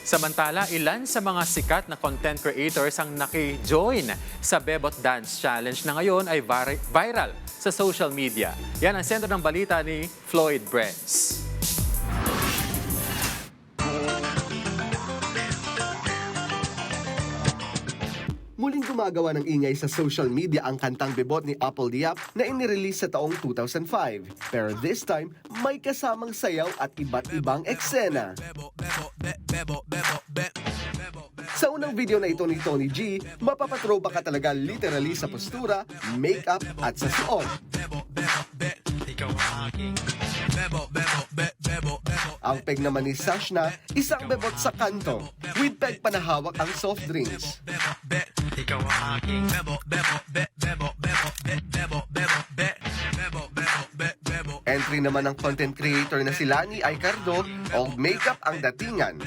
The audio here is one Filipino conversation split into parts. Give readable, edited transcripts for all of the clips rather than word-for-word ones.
Samantala, ilan sa mga sikat na content creators ang naki-join sa Bebot Dance Challenge na ngayon ay viral sa social media. Yan ang sentro ng balita ni Floyd Brents. Muling gumagawa ng ingay sa social media ang kantang Bebot ni Apple Diap na inirelease sa taong 2005. Pero this time, may kasamang sayaw at iba't ibang eksena. Sa unang video na ito ni Tony G, mapapatropa ka talaga literally sa postura, makeup at sa suot. Ang peg naman ni Sashna, isang bebot sa kanto, with peg panahawak ang soft drinks. Entry naman ng content creator na si Lani Aicardo, old makeup ang datingan.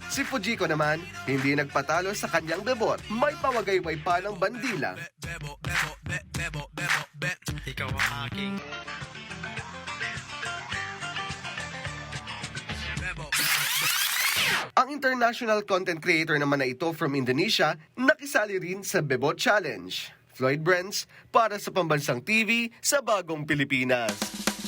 Si Fujiko naman, hindi nagpatalo sa kanyang bebot. May pawagayway pa ng bandila. Ang international content creator naman na ito from Indonesia, nakisali rin sa Bebot Challenge. Floyd Brents, para sa Pambansang TV sa Bagong Pilipinas.